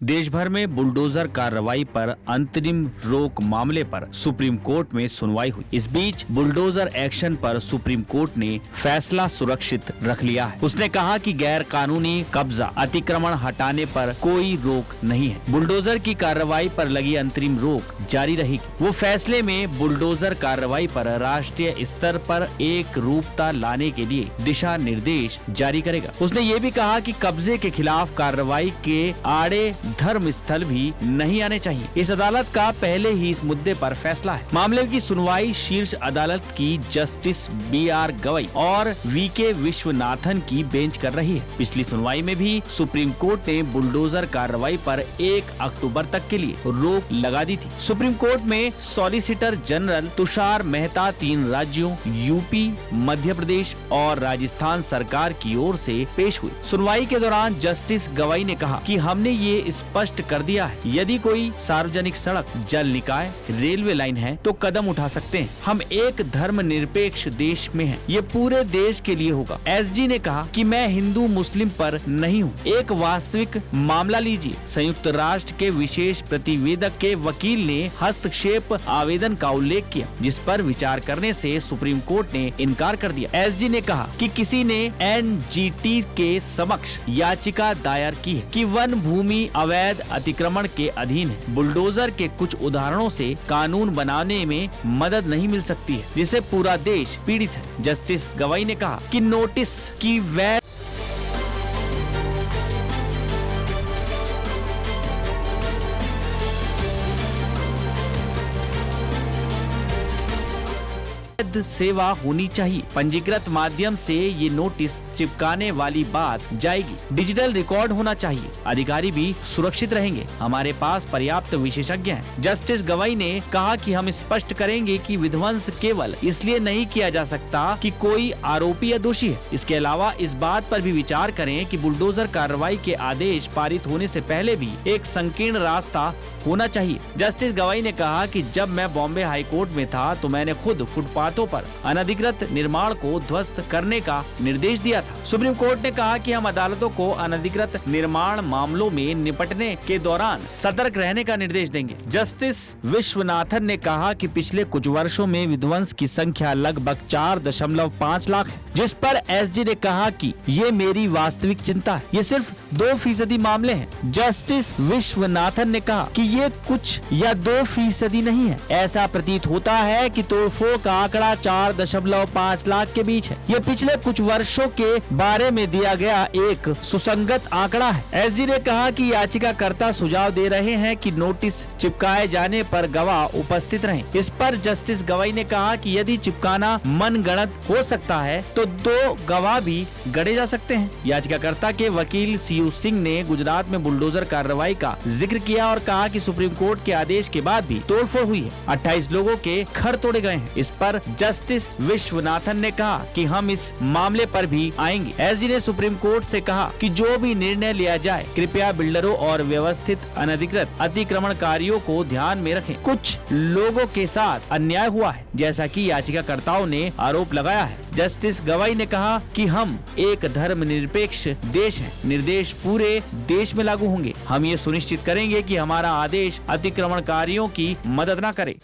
देश भर में बुलडोजर कार्रवाई पर अंतरिम रोक मामले पर सुप्रीम कोर्ट में सुनवाई हुई। इस बीच बुलडोजर एक्शन पर सुप्रीम कोर्ट ने फैसला सुरक्षित रख लिया है। उसने कहा कि गैर कानूनी कब्जा अतिक्रमण हटाने पर कोई रोक नहीं है। बुलडोजर की कार्रवाई पर लगी अंतरिम रोक जारी रहेगी। वो फैसले में बुलडोजर कार्रवाई पर राष्ट्रीय स्तर पर एक रूपता लाने के लिए दिशा निर्देश जारी करेगा। उसने ये भी कहा कि कब्जे के खिलाफ कार्रवाई के आड़े धर्म स्थल भी नहीं आने चाहिए। इस अदालत का पहले ही इस मुद्दे पर फैसला है। मामले की सुनवाई शीर्ष अदालत की जस्टिस BR गवई और VK विश्वनाथन की बेंच कर रही है। पिछली सुनवाई में भी सुप्रीम कोर्ट ने बुलडोजर कार्रवाई पर 1 अक्टूबर तक के लिए रोक लगा दी थी। सुप्रीम कोर्ट में सॉलिसिटर जनरल तुषार मेहता 3 राज्यों यूपी, मध्य प्रदेश और राजस्थान सरकार की ओर से पेश हुए। सुनवाई के दौरान जस्टिस गवई ने कहा कि हमने ये स्पष्ट कर दिया है, यदि कोई सार्वजनिक सड़क, जल निकाय, रेलवे लाइन है तो कदम उठा सकते हैं। हम एक धर्मनिरपेक्ष देश में हैं। ये पूरे देश के लिए होगा। SG ने कहा कि मैं हिंदू मुस्लिम पर नहीं हूँ। एक वास्तविक मामला लीजिए। संयुक्त राष्ट्र के विशेष प्रतिवेदक के वकील ने हस्तक्षेप आवेदन का उल्लेख किया, जिस पर विचार करने से सुप्रीम कोर्ट ने इनकार कर दिया। SG ने कहा कि किसी ने NGT के समक्ष याचिका दायर की है कि वन भूमि अवैध अतिक्रमण के अधीन है। बुलडोजर के कुछ उदाहरणों से कानून बनाने में मदद नहीं मिल सकती है, जिससे पूरा देश पीड़ित है। जस्टिस गवई ने कहा कि नोटिस की वैध सेवा होनी चाहिए। पंजीकृत माध्यम से ये नोटिस चिपकाने वाली बात जाएगी। डिजिटल रिकॉर्ड होना चाहिए। अधिकारी भी सुरक्षित रहेंगे। हमारे पास पर्याप्त विशेषज्ञ हैं। जस्टिस गवई ने कहा कि हम स्पष्ट करेंगे कि विध्वंस केवल इसलिए नहीं किया जा सकता कि कोई आरोपी या दोषी है। इसके अलावा इस बात पर भी विचार करें कि बुलडोजर कार्रवाई के आदेश पारित होने से पहले भी एक संकीर्ण रास्ता होना चाहिए। जस्टिस गवई ने कहा कि जब मैं बॉम्बे हाई कोर्ट में था तो मैंने खुद फुटपाथों पर अनधिकृत निर्माण को ध्वस्त करने का निर्देश दिया था। सुप्रीम कोर्ट ने कहा कि हम अदालतों को अनधिकृत निर्माण मामलों में निपटने के दौरान सतर्क रहने का निर्देश देंगे। जस्टिस विश्वनाथन ने कहा कि पिछले कुछ वर्षों में विध्वंस की संख्या लगभग 4.5 लाख है, जिस पर SG ने कहा कि ये मेरी वास्तविक चिंता है। ये सिर्फ 2% मामले हैं। जस्टिस विश्वनाथन ने कहा कि ये कुछ या 2% नहीं है। ऐसा प्रतीत होता है कि तोड़फोड़ का आंकड़ा 4.5 लाख के बीच है। ये पिछले कुछ वर्षों के बारे में दिया गया एक सुसंगत आंकड़ा है। SG ने कहा कि याचिकाकर्ता सुझाव दे रहे हैं कि नोटिस चिपकाए जाने पर गवाह उपस्थित रहें। इस पर जस्टिस गवई ने कहा कि यदि चिपकाना मनगढ़ंत हो सकता है तो 2 गवाह भी गढ़े जा सकते हैं। याचिकाकर्ता के वकील CU सिंह ने गुजरात में बुलडोजर कार्रवाई का जिक्र किया और कहा कि सुप्रीम कोर्ट के आदेश के बाद भी तोड़फोड़ हुई है। 28 लोगों के घर तोड़े गए हैं। इस पर जस्टिस विश्वनाथन ने कहा कि हम इस मामले पर भी आएंगे। SG ने सुप्रीम कोर्ट से कहा कि जो भी निर्णय लिया जाए, कृपया बिल्डरों और व्यवस्थित अनधिकृत अतिक्रमणकारियों को ध्यान में रखें। कुछ लोगों के साथ अन्याय हुआ है, जैसा कि याचिकाकर्ताओं ने आरोप लगाया है। जस्टिस गवई ने कहा कि हम एक धर्मनिरपेक्ष देश हैं। निर्देश पूरे देश में लागू होंगे। हम ये सुनिश्चित करेंगे कि हमारा आदेश अतिक्रमणकारियों की मदद न करे।